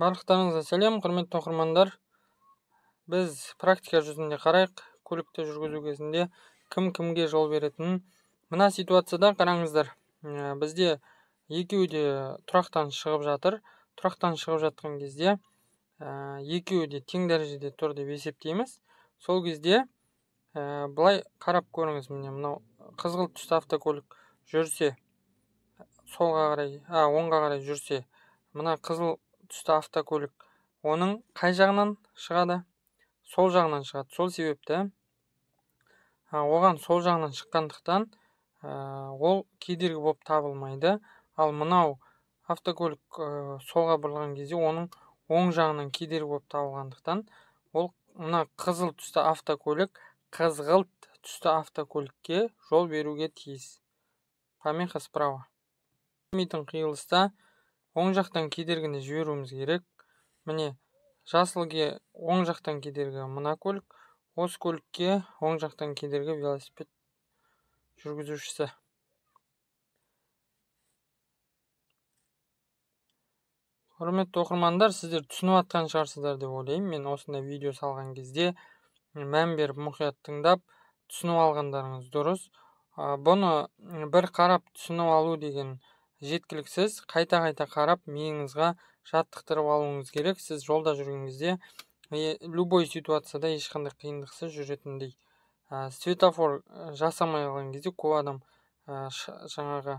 Барлықтарыңызға сәлем, құрметті оқырмандар. Біз практика жүзінде қарайық, көлікті жүргізу кезінде кім кімге жол беретінін. Мына ситуацияда қараңыздар, бізде екеуі де тұрақтан шығып жатыр. Тұрақтан шығып жатқан кезде екеуі де тең дәрежеде тұр деп есептейміз. Сол кезде былай қарап көріңіз, мынау қызғылт түсті автокөлік жүрсе, оңға қарай жүрсе, мына қызыл түсті автокөлік оның қай жағынан шығады? Сол жағынан шығады. Сол себепті оған сол жағынан шыққандықтан ол кедергі болып табылмайды. Ал мынау автокөлік солға бұрылған кезде оның оң жағынан кедергі болып табылғандықтан ол мына қызғылт түсті автокөлікке жол беруге тиіс. Помеха справа. Қиылыста оң жақтан кедергіні жіберуіміз керек. Міне, жасылге оң жақтан кедергі мына көлік, осы көлікке оң жақтан кедергі велосипед жүргізушісі. Құрметті оқырмандар, сіздер түсініп жатқан шығарсыздар деп ойлаймын. Мен осындай видео салған кезде мән беріп мұқият тыңдап түсініп алғандарыңыз дұрыс. Бұны бір қарап түсініп алу деген жеткіліксіз. Қайта қарап миыңызға жаттықтырып алуыңыз керек. Сіз жолда жүрген кезде любой ситуацияда ешқандай қиындықсыз жүретіндей. Светофор жасамай қалған кезде көп адам жаңағы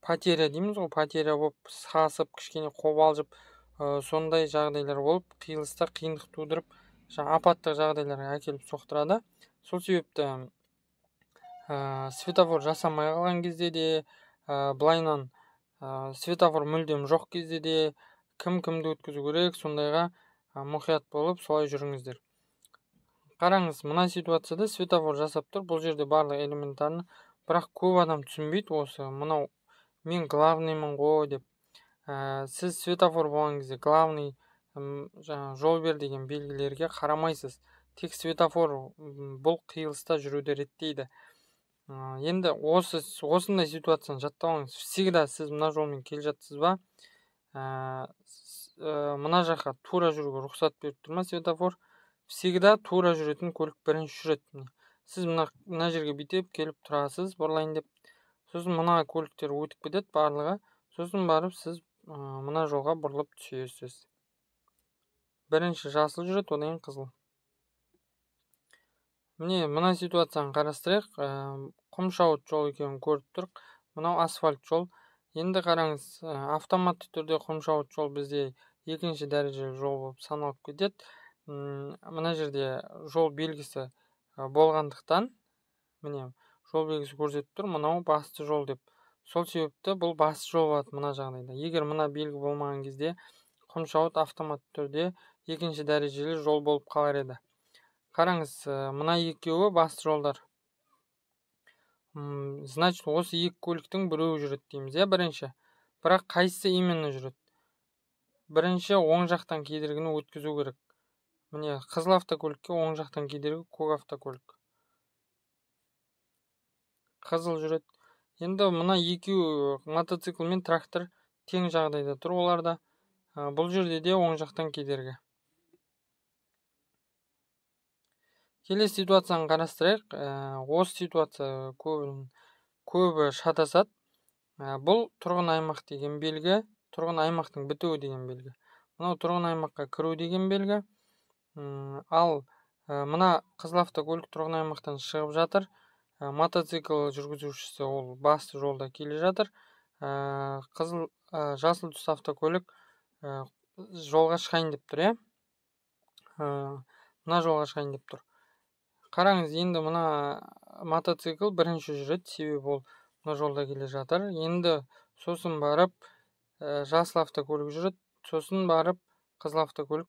потеря дейміз ғой, потеря болып сасып, кішкене қобалжып, сондай жағдайлар болып қиылыста қиындық тудырып, апаттық жағдайларға әкеліп соқтырады. Сол себепті светофор жасамай қалған кезде де, былайынан светофор мүлдем жоқ кезде де кім кімді өткізу керек, сондайға мұқият болып солай жүріңіздер. Қараңыз, мына ситуацияда светофор жасап тұр. Бұл жерде барлық элементарны, бірақ көп адам түсінбейді осы. Мынау мен главныймын ғой деп. Сіз светофор болған кезде главный жол бер деген белгілерге қарамайсыз. Тек светофор бұл қиылыста жүруді реттейді. Енді осындай ситуацияны жаттап алыңыз. Всегда сіз мына жолмен келе жатсыз ба, мына жаққа тура жүруге рұқсат беріп тұр ма светофор? Всегда тура жүретін көлік бірінші жүреді. Сіз мына жерге бүйтіп келіп тұрасыз, бұрылайын деп. Сосын мына көліктер өтіп кетеді барлығы. Сосын барып сіз мына жолға бұрылып түсесіз. Бірінші жасыл жүреді, одан кейін қызыл. Міне, мына ситуацияны қарастырайық. Құмшауыт жол екенін көріп тұрық. Мынау асфальт жол. Енді қараңыз, автоматты түрде құмшауыт жол бізде екінші дәрежелі жол болып саналып кетеді. Мына жерде жол белгісі болғандықтан, міне, жол белгісі көрсетіп тұр, мынау басты жол деп. Сол себепті бұл басты жол болады мына жағдайда. Егер мына белгі болмаған кезде құмшауыт автоматты түрде екінші дәрежелі жол болып қалар еді. Қараңыз, мына екеуі басты жолдар. Значит, осы екі көліктің біреуі жүреді дейміз, бірінші. Бірақ қайсысы именно жүреді? Бірінші оң жақтан кедергіні өткізу керек. Міне, қызыл автокөлікке оң жақтан кедергі, көк автокөлік. Қызыл жүреді. Енді мына екеуі мотоцикл мен трактор тең жағдайда тұр оларда. Бұл жерде де оң жақтан кедергі. Келесі ситуацияны қарастырайық. Осы ситуация көбі шатасады. Бұл тұрғын аймақ деген белгі, тұрғын аймақтың бітуі деген белгі. Мынау тұрғын аймаққа кіру деген белгі. Ал мына қызыл автокөлік тұрғын аймақтан шығып жатыр. Мотоцикл жүргізушісі ол басты жолда келе жатыр. Жасыл түсті автокөлік жолға шығайын деп тұр, мына жолға шығайын деп тұр. Қараңыз, енді мына мотоцикл бірінші жүреді, себебі ол мына жолда келе жатыр. Енді сосын барып жасыл автокөлік жүреді, сосын барып қызыл автокөлік